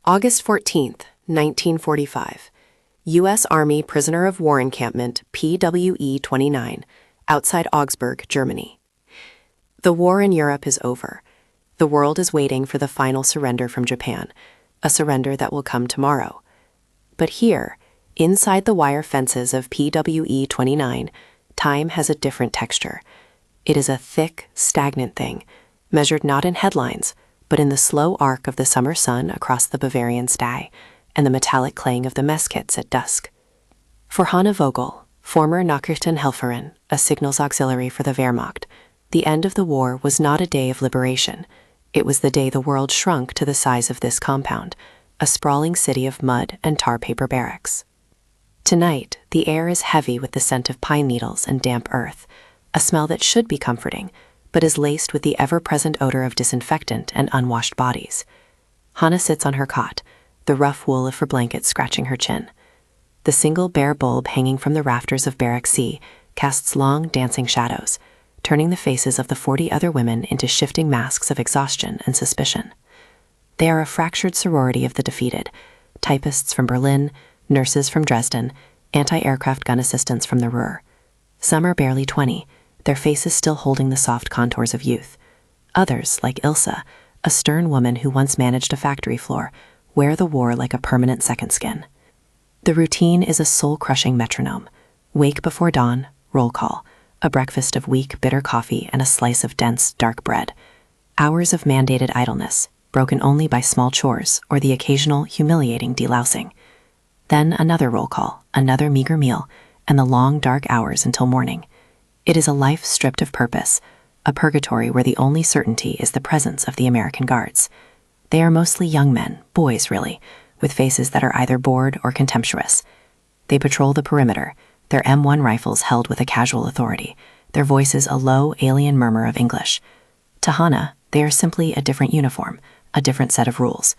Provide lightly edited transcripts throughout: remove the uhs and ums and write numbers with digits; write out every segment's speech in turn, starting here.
August 14th, 1945. U.S. Army prisoner of war encampment PWE-29, outside Augsburg, Germany. The war in Europe is over. The world is waiting for the final surrender from Japan, a surrender that will come tomorrow. But here, inside the wire fences of PWE-29, time has a different texture. It is a thick, stagnant thing, measured not in headlines, but in the slow arc of the summer sun across the Bavarian sky and the metallic clang of the mess kits at dusk. For Hanne Vogel, former Nachrichtenhelferin, a signals auxiliary for the Wehrmacht, the end of the war was not a day of liberation. It was the day the world shrunk to the size of this compound, a sprawling city of mud and tar paper barracks. Tonight, the air is heavy with the scent of pine needles and damp earth, a smell that should be comforting, but is laced with the ever-present odor of disinfectant and unwashed bodies. Hanne sits on her cot, the rough wool of her blanket scratching her chin. The single bare bulb hanging from the rafters of Barrack C casts long, dancing shadows, turning the faces of the 40 other women into shifting masks of exhaustion and suspicion. They are a fractured sorority of the defeated, typists from Berlin, nurses from Dresden, anti-aircraft gun assistants from the Ruhr. Some are barely 20, their faces still holding the soft contours of youth. Others, like Ilse, a stern woman who once managed a factory floor, wear the war like a permanent second skin. The routine is a soul-crushing metronome. Wake before dawn, roll call, a breakfast of weak, bitter coffee and a slice of dense, dark bread. Hours of mandated idleness, broken only by small chores or the occasional, humiliating delousing. Then another roll call, another meager meal, and the long, dark hours until morning. It is a life stripped of purpose, a purgatory where the only certainty is the presence of the American Guards. They are mostly young men, boys really, with faces that are either bored or contemptuous. They patrol the perimeter, their M1 rifles held with a casual authority, their voices a low, alien murmur of English. To Hanne, they are simply a different uniform, a different set of rules.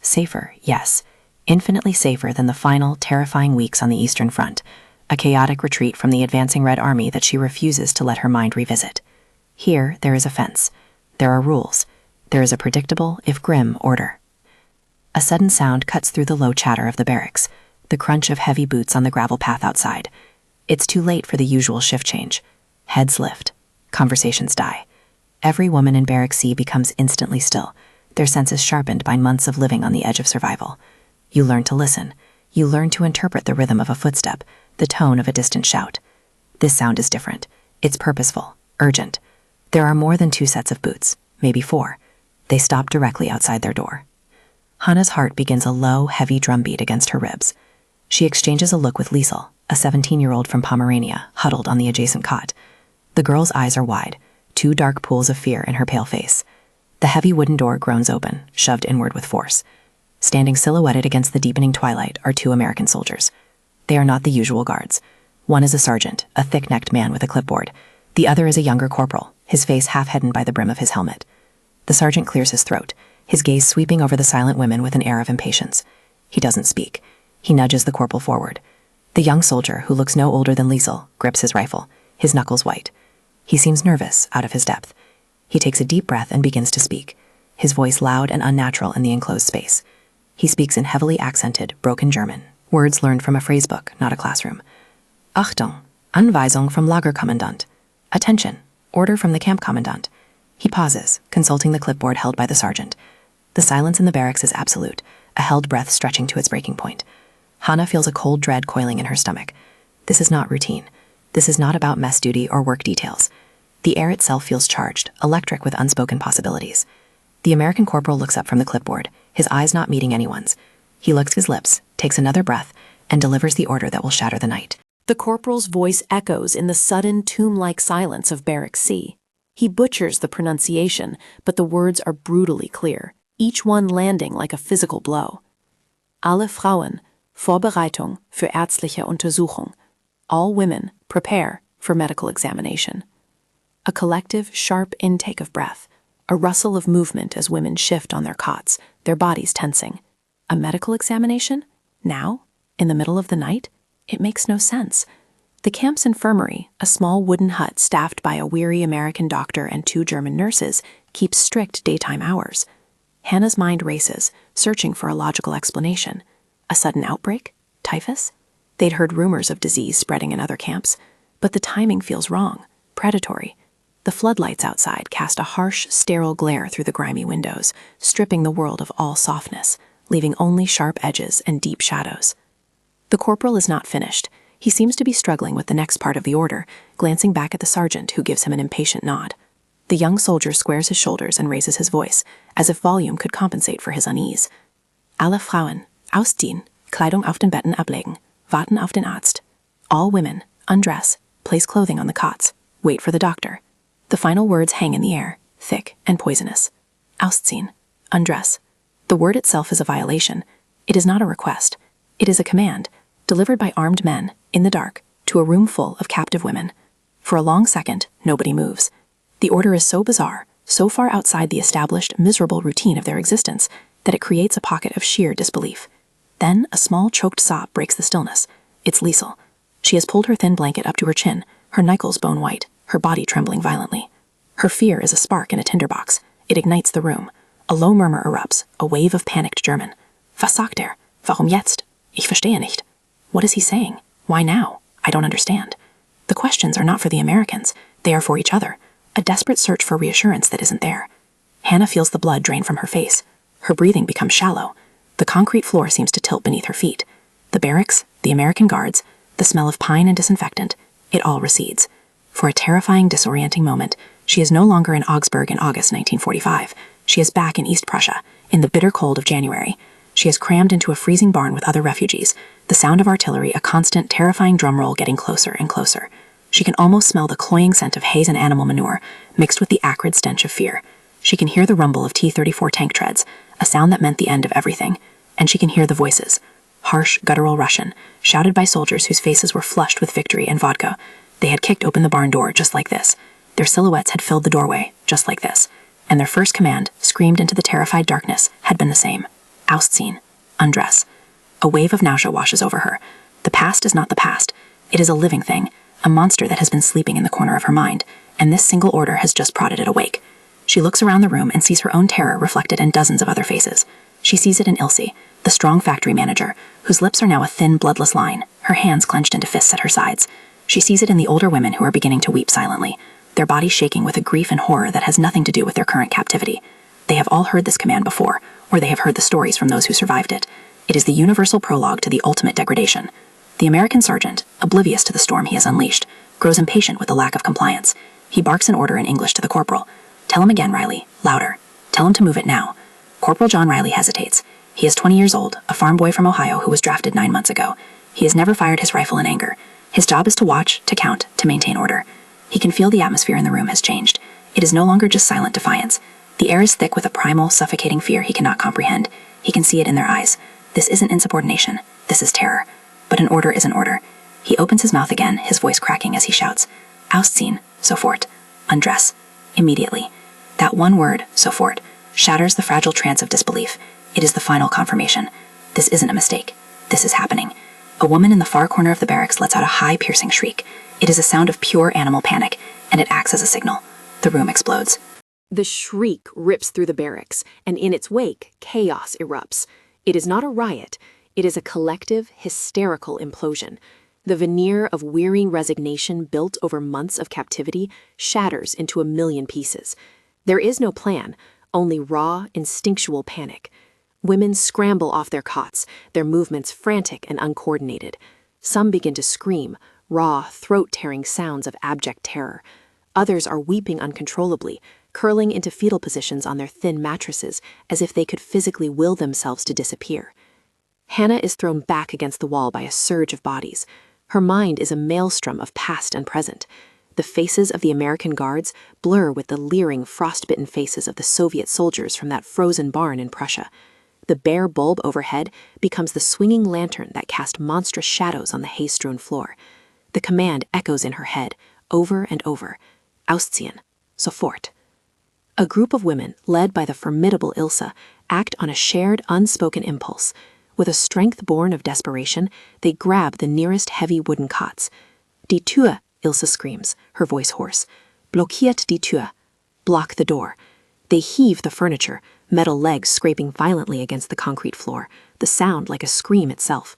Safer, yes, infinitely safer than the final, terrifying weeks on the Eastern Front, a chaotic retreat from the advancing Red Army that she refuses to let her mind revisit. Here, there is a fence. There are rules. There is a predictable, if grim, order. A sudden sound cuts through the low chatter of the barracks, the crunch of heavy boots on the gravel path outside. It's too late for the usual shift change. Heads lift. Conversations die. Every woman in Barrack C becomes instantly still, their senses sharpened by months of living on the edge of survival. You learn to listen. You learn to interpret the rhythm of a footstep, the tone of a distant shout. This sound is different. It's purposeful, urgent. There are more than 2 sets of boots, maybe 4. They stop directly outside their door. Hanne's heart begins a low, heavy drumbeat against her ribs. She exchanges a look with Liesel, a 17-year-old from Pomerania, huddled on the adjacent cot. The girl's eyes are wide, 2 dark pools of fear in her pale face. The heavy wooden door groans open, shoved inward with force. Standing silhouetted against the deepening twilight are 2 American soldiers. They are not the usual guards. One is a sergeant, a thick-necked man with a clipboard. The other is a younger corporal, his face half-hidden by the brim of his helmet. The sergeant clears his throat, his gaze sweeping over the silent women with an air of impatience. He doesn't speak. He nudges the corporal forward. The young soldier, who looks no older than Liesel, grips his rifle, his knuckles white. He seems nervous, out of his depth. He takes a deep breath and begins to speak, his voice loud and unnatural in the enclosed space. He speaks in heavily accented, broken German, words learned from a phrasebook, not a classroom. Achtung, Anweisung vom Lagerkommandant. Attention, order from the camp commandant. He pauses, consulting the clipboard held by the sergeant. The silence in the barracks is absolute, a held breath stretching to its breaking point. Hanne feels a cold dread coiling in her stomach. This is not routine. This is not about mess duty or work details. The air itself feels charged, electric with unspoken possibilities. The American corporal looks up from the clipboard, his eyes not meeting anyone's. He licks his lips, takes another breath, and delivers the order that will shatter the night. The corporal's voice echoes in the sudden tomb-like silence of Barrack C. He butchers the pronunciation, but the words are brutally clear, each one landing like a physical blow. Alle Frauen, Vorbereitung für ärztliche Untersuchung. All women, prepare for medical examination. A collective, sharp intake of breath, a rustle of movement as women shift on their cots, their bodies tensing. A medical examination? Now? In the middle of the night? It makes no sense. The camp's infirmary, a small wooden hut staffed by a weary American doctor and 2 German nurses, keeps strict daytime hours. Hannah's mind races, searching for a logical explanation. A sudden outbreak? Typhus? They'd heard rumors of disease spreading in other camps, but the timing feels wrong, predatory. The floodlights outside cast a harsh, sterile glare through the grimy windows, stripping the world of all softness, leaving only sharp edges and deep shadows. The corporal is not finished. He seems to be struggling with the next part of the order, glancing back at the sergeant who gives him an impatient nod. The young soldier squares his shoulders and raises his voice, as if volume could compensate for his unease. Alle Frauen, ausziehen, Kleidung auf den Betten ablegen, warten auf den Arzt. All women, undress, place clothing on the cots, wait for the doctor. The final words hang in the air, thick and poisonous. Ausziehen, undress. The word itself is a violation. It is not a request. It is a command, delivered by armed men, in the dark, to a room full of captive women. For a long second, nobody moves. The order is so bizarre, so far outside the established, miserable routine of their existence, that it creates a pocket of sheer disbelief. Then a small, choked sob breaks the stillness. It's Liesel. She has pulled her thin blanket up to her chin, her knuckles bone white, her body trembling violently. Her fear is a spark in a tinderbox. It ignites the room. A low murmur erupts, a wave of panicked German. Was sagt er? Warum jetzt? Ich verstehe nicht. What is he saying? Why now? I don't understand. The questions are not for the Americans. They are for each other. A desperate search for reassurance that isn't there. Hannah feels the blood drain from her face. Her breathing becomes shallow. The concrete floor seems to tilt beneath her feet. The barracks, the American guards, the smell of pine and disinfectant, it all recedes. For a terrifying, disorienting moment, she is no longer in Augsburg in August 1945. She is back in East Prussia, in the bitter cold of January. She is crammed into a freezing barn with other refugees, the sound of artillery a constant, terrifying drum roll getting closer and closer. She can almost smell the cloying scent of haze and animal manure, mixed with the acrid stench of fear. She can hear the rumble of T-34 tank treads, a sound that meant the end of everything. And she can hear the voices. Harsh, guttural Russian, shouted by soldiers whose faces were flushed with victory and vodka. They had kicked open the barn door just like this. Their silhouettes had filled the doorway just like this. And their first command, screamed into the terrified darkness, had been the same. Ausziehen. Undress. A wave of nausea washes over her. The past is not the past. It is a living thing, a monster that has been sleeping in the corner of her mind, and this single order has just prodded it awake. She looks around the room and sees her own terror reflected in dozens of other faces. She sees it in Ilse, the strong factory manager, whose lips are now a thin, bloodless line, her hands clenched into fists at her sides. She sees it in the older women who are beginning to weep silently, their bodies shaking with a grief and horror that has nothing to do with their current captivity. They have all heard this command before, or they have heard the stories from those who survived it. It is the universal prologue to the ultimate degradation. The American sergeant, oblivious to the storm he has unleashed, grows impatient with the lack of compliance. He barks an order in English to the corporal. "Tell him again, Riley. Louder. Tell him to move it now." Corporal John Riley hesitates. He is 20 years old, a farm boy from Ohio who was drafted 9 months ago. He has never fired his rifle in anger. His job is to watch, to count, to maintain order. He can feel the atmosphere in the room has changed. It is no longer just silent defiance. The air is thick with a primal, suffocating fear he cannot comprehend. He can see it in their eyes. This isn't insubordination. This is terror. But an order is an order. He opens his mouth again, his voice cracking as he shouts, "Ausziehen, sofort. Undress. Immediately." That one word, sofort, shatters the fragile trance of disbelief. It is the final confirmation. This isn't a mistake. This is happening. A woman in the far corner of the barracks lets out a high, piercing shriek. It is a sound of pure animal panic, and it acts as a signal. The room explodes. The shriek rips through the barracks, and in its wake, chaos erupts. It is not a riot. It is a collective, hysterical implosion. The veneer of wearying resignation built over months of captivity shatters into a million pieces. There is no plan, only raw, instinctual panic. Women scramble off their cots, their movements frantic and uncoordinated. Some begin to scream, raw, throat-tearing sounds of abject terror. Others are weeping uncontrollably, curling into fetal positions on their thin mattresses as if they could physically will themselves to disappear. Hannah is thrown back against the wall by a surge of bodies. Her mind is a maelstrom of past and present. The faces of the American guards blur with the leering, frostbitten faces of the Soviet soldiers from that frozen barn in Prussia. The bare bulb overhead becomes the swinging lantern that cast monstrous shadows on the hay-strewn floor. The command echoes in her head, over and over. Ausziehen. Sofort. A group of women, led by the formidable Ilse, act on a shared, unspoken impulse. With a strength born of desperation, they grab the nearest heavy wooden cots. "Die Tür," Ilse screams, her voice hoarse. "Blockiert die Tür." Block the door. They heave the furniture, metal legs scraping violently against the concrete floor, the sound like a scream itself.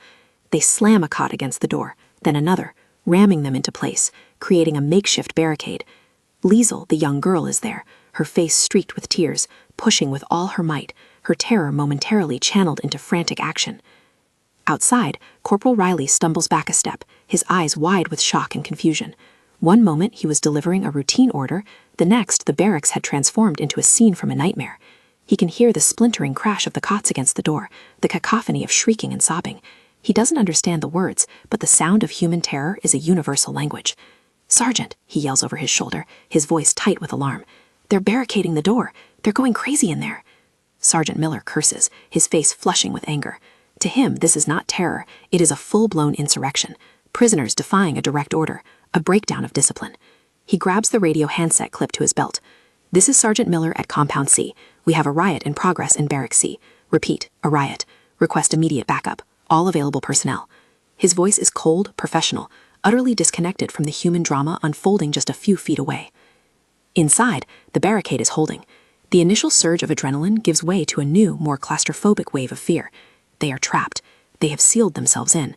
They slam a cot against the door, then another, ramming them into place, creating a makeshift barricade. Liesel, the young girl, is there, her face streaked with tears, pushing with all her might, her terror momentarily channeled into frantic action. Outside, Corporal Riley stumbles back a step, his eyes wide with shock and confusion. One moment he was delivering a routine order, the next the barracks had transformed into a scene from a nightmare. He can hear the splintering crash of the cots against the door, the cacophony of shrieking and sobbing. He doesn't understand the words, but the sound of human terror is a universal language. "Sergeant," he yells over his shoulder, his voice tight with alarm. "They're barricading the door. They're going crazy in there." Sergeant Miller curses, his face flushing with anger. To him, this is not terror, it is a full-blown insurrection. Prisoners defying a direct order, a breakdown of discipline. He grabs the radio handset clipped to his belt. "This is Sergeant Miller at Compound C. We have a riot in progress in Barrack C. Repeat, a riot. Request immediate backup. All available personnel." His voice is cold, professional, utterly disconnected from the human drama unfolding just a few feet away. Inside, the barricade is holding. The initial surge of adrenaline gives way to a new, more claustrophobic wave of fear. They are trapped. They have sealed themselves in.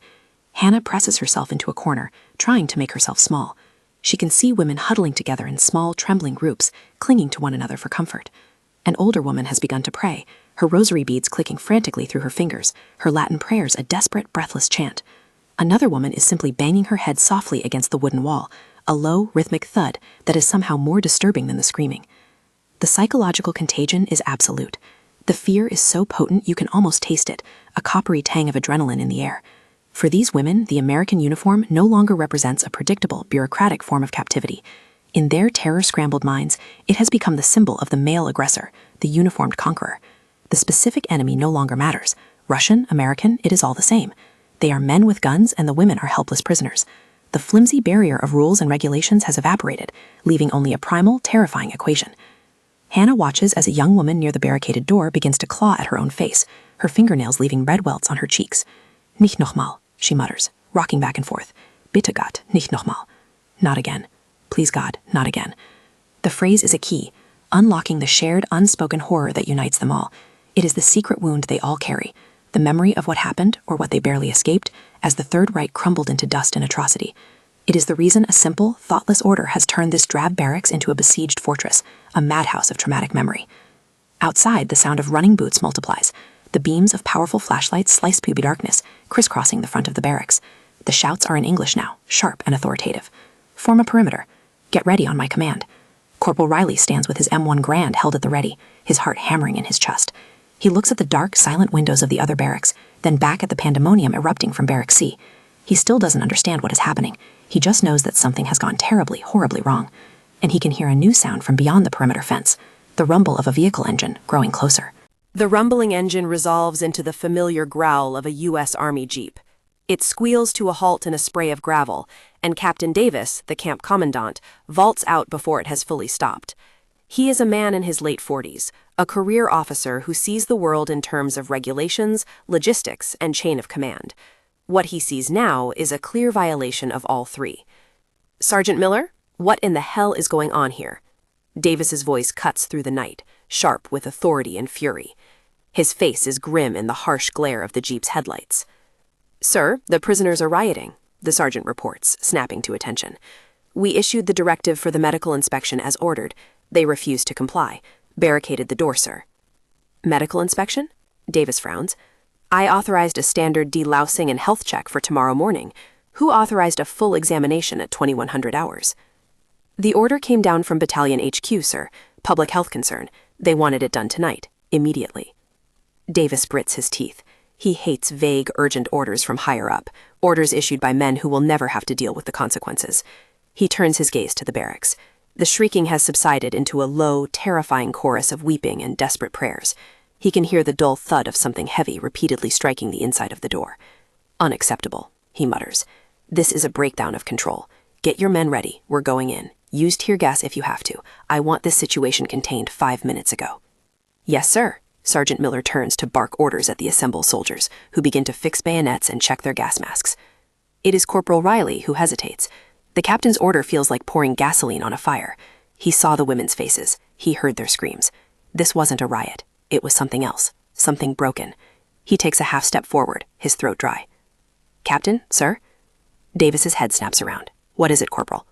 Hannah presses herself into a corner, trying to make herself small. She can see women huddling together in small, trembling groups, clinging to one another for comfort. An older woman has begun to pray, her rosary beads clicking frantically through her fingers, her Latin prayers a desperate, breathless chant. Another woman is simply banging her head softly against the wooden wall, a low, rhythmic thud that is somehow more disturbing than the screaming. The psychological contagion is absolute. The fear is so potent you can almost taste it, a coppery tang of adrenaline in the air. For these women, the American uniform no longer represents a predictable, bureaucratic form of captivity. In their terror-scrambled minds, it has become the symbol of the male aggressor, the uniformed conqueror. The specific enemy no longer matters. Russian, American, it is all the same. They are men with guns and the women are helpless prisoners. The flimsy barrier of rules and regulations has evaporated, leaving only a primal, terrifying equation. Hannah watches as a young woman near the barricaded door begins to claw at her own face, her fingernails leaving red welts on her cheeks. "Nicht nochmal," she mutters, rocking back and forth. "Bitte Gott, nicht nochmal." Not again. Please God, not again. The phrase is a key, unlocking the shared, unspoken horror that unites them all. It is the secret wound they all carry, the memory of what happened, or what they barely escaped, as the Third Reich crumbled into dust and atrocity. It is the reason a simple, thoughtless order has turned this drab barracks into a besieged fortress, a madhouse of traumatic memory. Outside, the sound of running boots multiplies. The beams of powerful flashlights slice through the darkness, crisscrossing the front of the barracks. The shouts are in English now, sharp and authoritative. "Form a perimeter. Get ready on my command." Corporal Riley stands with his M1 Grand held at the ready, his heart hammering in his chest. He looks at the dark, silent windows of the other barracks, then back at the pandemonium erupting from Barrack C. He still doesn't understand what is happening. He just knows that something has gone terribly, horribly wrong. And he can hear a new sound from beyond the perimeter fence, the rumble of a vehicle engine growing closer. The rumbling engine resolves into the familiar growl of a U.S. Army Jeep. It squeals to a halt in a spray of gravel, and Captain Davis, the camp commandant, vaults out before it has fully stopped. He is a man in his late 40s, a career officer who sees the world in terms of regulations, logistics, and chain of command. What he sees now is a clear violation of all three. "Sergeant Miller, what in the hell is going on here?" Davis's voice cuts through the night, sharp with authority and fury. His face is grim in the harsh glare of the Jeep's headlights. "Sir, the prisoners are rioting," the sergeant reports, snapping to attention. "We issued the directive for the medical inspection as ordered. They refused to comply. Barricaded the door, sir." "Medical inspection?" Davis frowns. "I authorized a standard delousing and health check for tomorrow morning. Who authorized a full examination at 2100 hours?" "The order came down from Battalion HQ, sir. Public health concern. They wanted it done tonight, immediately." Davis grits his teeth. He hates vague, urgent orders from higher up, orders issued by men who will never have to deal with the consequences. He turns his gaze to the barracks. The shrieking has subsided into a low, terrifying chorus of weeping and desperate prayers. He can hear the dull thud of something heavy repeatedly striking the inside of the door. "Unacceptable," he mutters. "This is a breakdown of control. Get your men ready. We're going in. Use tear gas if you have to. I want this situation contained 5 minutes ago." "Yes, sir." Sergeant Miller turns to bark orders at the assembled soldiers, who begin to fix bayonets and check their gas masks. It is Corporal Riley who hesitates. The captain's order feels like pouring gasoline on a fire. He saw the women's faces. He heard their screams. This wasn't a riot. It was something else. Something broken. He takes a half step forward, his throat dry. "Captain, sir?" Davis's head snaps around. "What is it, Corporal?"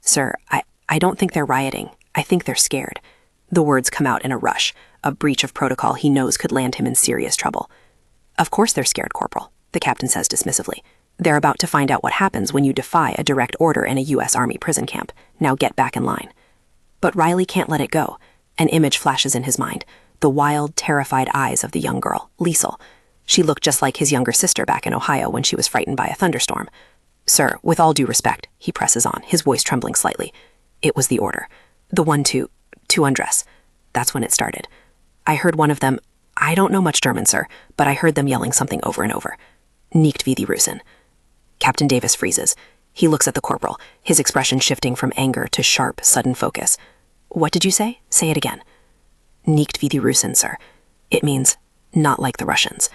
"Sir, I don't think they're rioting. I think they're scared." The words come out in a rush, a breach of protocol he knows could land him in serious trouble. "Of course they're scared, Corporal," the captain says dismissively. "They're about to find out what happens when you defy a direct order in a U.S. Army prison camp. Now get back in line." But Riley can't let it go. An image flashes in his mind, the wild, terrified eyes of the young girl, Liesel. She looked just like his younger sister back in Ohio when she was frightened by a thunderstorm. "Sir, with all due respect," he presses on, his voice trembling slightly. "It was the order. The one to undress." That's when it started. I heard one of them, I don't know much German, sir, but I heard them yelling something over and over. "Nicht wie die Russen." Captain Davis freezes. He looks at the corporal, his expression shifting from anger to sharp, sudden focus. "What did you say? Say it again." "Nicht wie die Russen, sir." It means, not like the Russians.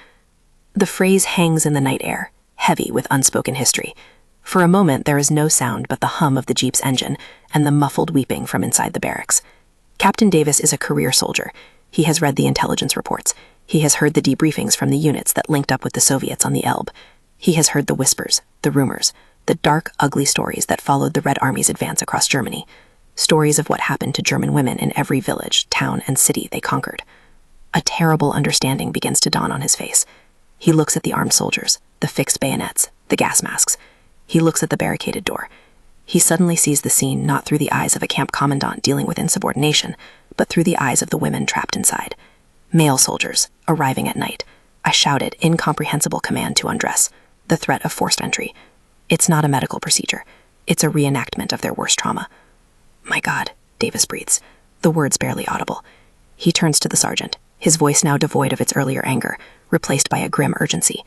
The phrase hangs in the night air, heavy with unspoken history. For a moment, there is no sound but the hum of the jeep's engine and the muffled weeping from inside the barracks. Captain Davis is a career soldier. He has read the intelligence reports. He has heard the debriefings from the units that linked up with the Soviets on the Elbe. He has heard the whispers, the rumors, the dark, ugly stories that followed the Red Army's advance across Germany. Stories of what happened to German women in every village, town, and city they conquered. A terrible understanding begins to dawn on his face. He looks at the armed soldiers, the fixed bayonets, the gas masks. He looks at the barricaded door. He suddenly sees the scene not through the eyes of a camp commandant dealing with insubordination, but through the eyes of the women trapped inside. Male soldiers, arriving at night. A shouted, incomprehensible command to undress. The threat of forced entry. It's not a medical procedure. It's a reenactment of their worst trauma. "My God," Davis breathes, the words barely audible. He turns to the sergeant, his voice now devoid of its earlier anger, replaced by a grim urgency.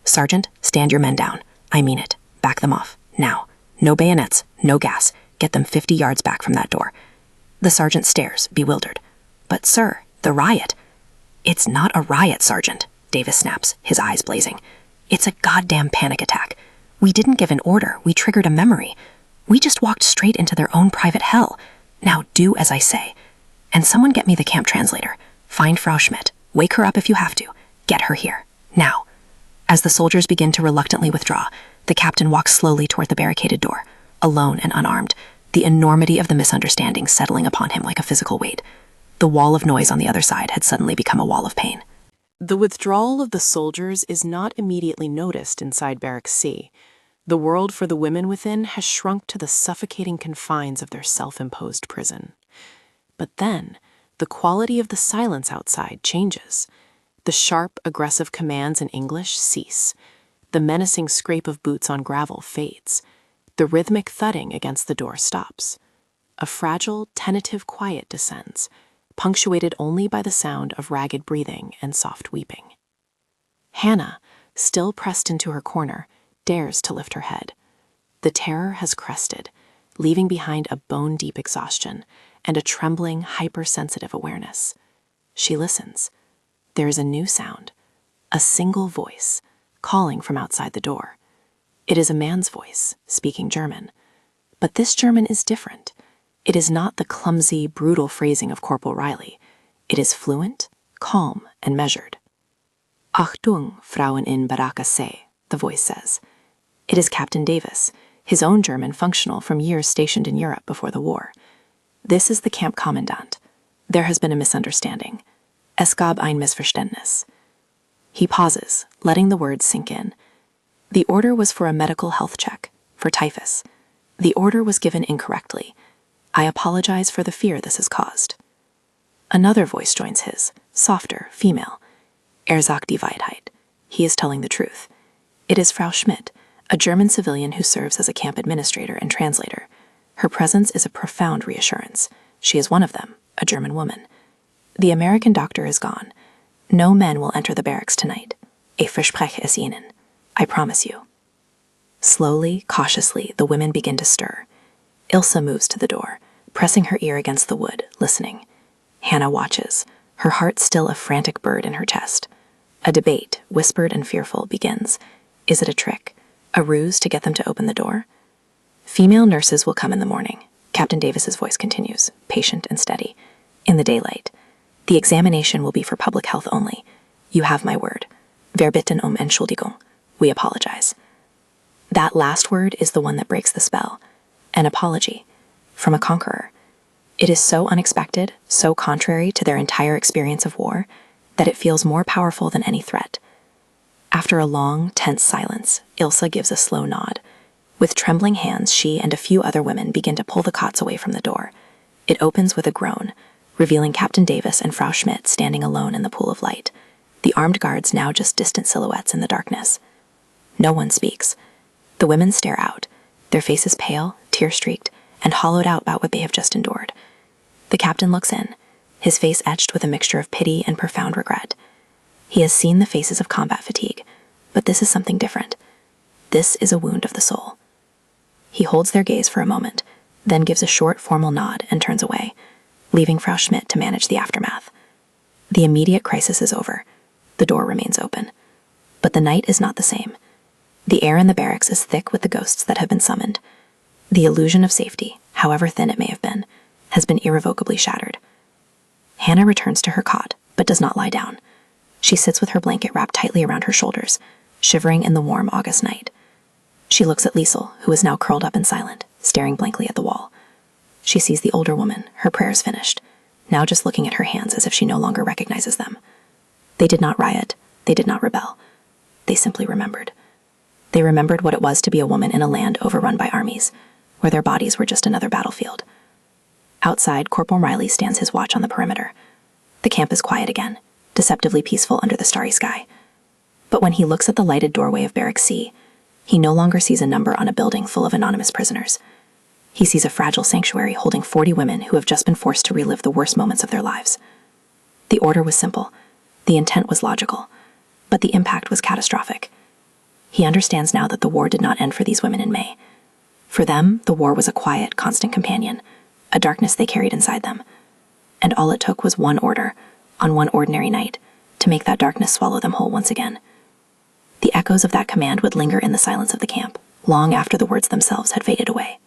"Sergeant, stand your men down. I mean it. Back them off. Now. No bayonets, no gas. Get them 50 yards back from that door." The sergeant stares, bewildered. "But sir, the riot." "It's not a riot, Sergeant," Davis snaps, his eyes blazing. "It's a goddamn panic attack. We didn't give an order, we triggered a memory. We just walked straight into their own private hell. Now do as I say. And someone get me the camp translator. Find Frau Schmidt. Wake her up if you have to. Get her here. Now." As the soldiers begin to reluctantly withdraw, the captain walks slowly toward the barricaded door, alone and unarmed, the enormity of the misunderstanding settling upon him like a physical weight. The wall of noise on the other side had suddenly become a wall of pain. The withdrawal of the soldiers is not immediately noticed inside Barracks C. The world for the women within has shrunk to the suffocating confines of their self-imposed prison. But then, the quality of the silence outside changes. The sharp, aggressive commands in English cease. The menacing scrape of boots on gravel fades. The rhythmic thudding against the door stops. A fragile, tentative quiet descends, punctuated only by the sound of ragged breathing and soft weeping. Hannah, still pressed into her corner, dares to lift her head. The terror has crested, leaving behind a bone-deep exhaustion and a trembling, hypersensitive awareness. She listens. There is a new sound, a single voice, calling from outside the door. It is a man's voice, speaking German. But this German is different. It is not the clumsy, brutal phrasing of Corporal Riley. It is fluent, calm, and measured. "Achtung, Frauen in Baracke C," the voice says. It is Captain Davis, his own German functional from years stationed in Europe before the war. This is the camp commandant. There has been a misunderstanding. Es gab ein Missverständnis. He pauses, letting the words sink in. The order was for a medical health check, for typhus. The order was given incorrectly. I apologize for the fear this has caused. Another voice joins his, softer, female. Sagt die Wahrheit. He is telling the truth. It is Frau Schmidt, a German civilian who serves as a camp administrator and translator. Her presence is a profound reassurance. She is one of them, a German woman. The American doctor is gone. No men will enter the barracks tonight. Ich verspreche es Ihnen. I promise you. Slowly, cautiously, the women begin to stir. Ilsa moves to the door, pressing her ear against the wood, listening. Hannah watches, her heart still a frantic bird in her chest. A debate, whispered and fearful, begins. Is it a trick? A ruse to get them to open the door? Female nurses will come in the morning. Captain Davis's voice continues, patient and steady. In the daylight. The examination will be for public health only. You have my word. Wir bitten Entschuldigung. We apologize. That last word is the one that breaks the spell. An apology. From a conqueror. It is so unexpected, so contrary to their entire experience of war, that it feels more powerful than any threat. After a long, tense silence, Ilse gives a slow nod. With trembling hands, she and a few other women begin to pull the cots away from the door. It opens with a groan, revealing Captain Davis and Frau Schmidt standing alone in the pool of light, the armed guards now just distant silhouettes in the darkness. No one speaks. The women stare out, their faces pale, tear-streaked, and hollowed out about what they have just endured. The captain looks in, his face etched with a mixture of pity and profound regret. He has seen the faces of combat fatigue, but this is something different. This is a wound of the soul. He holds their gaze for a moment, then gives a short, formal nod and turns away, leaving Frau Schmidt to manage the aftermath. The immediate crisis is over. The door remains open. But the night is not the same. The air in the barracks is thick with the ghosts that have been summoned. The illusion of safety, however thin it may have been, has been irrevocably shattered. Hannah returns to her cot, but does not lie down. She sits with her blanket wrapped tightly around her shoulders, shivering in the warm August night. She looks at Liesel, who is now curled up and silent, staring blankly at the wall. She sees the older woman, her prayers finished, now just looking at her hands as if she no longer recognizes them. They did not riot. They did not rebel. They simply remembered. They remembered what it was to be a woman in a land overrun by armies, where their bodies were just another battlefield. Outside, Corporal Riley stands his watch on the perimeter. The camp is quiet again, deceptively peaceful under the starry sky. But when he looks at the lighted doorway of Barrack C, he no longer sees a number on a building full of anonymous prisoners. He sees a fragile sanctuary holding 40 women who have just been forced to relive the worst moments of their lives. The order was simple. The intent was logical. But the impact was catastrophic. He understands now that the war did not end for these women in May. For them, the war was a quiet, constant companion, a darkness they carried inside them. And all it took was one order, on one ordinary night, to make that darkness swallow them whole once again. The echoes of that command would linger in the silence of the camp, long after the words themselves had faded away.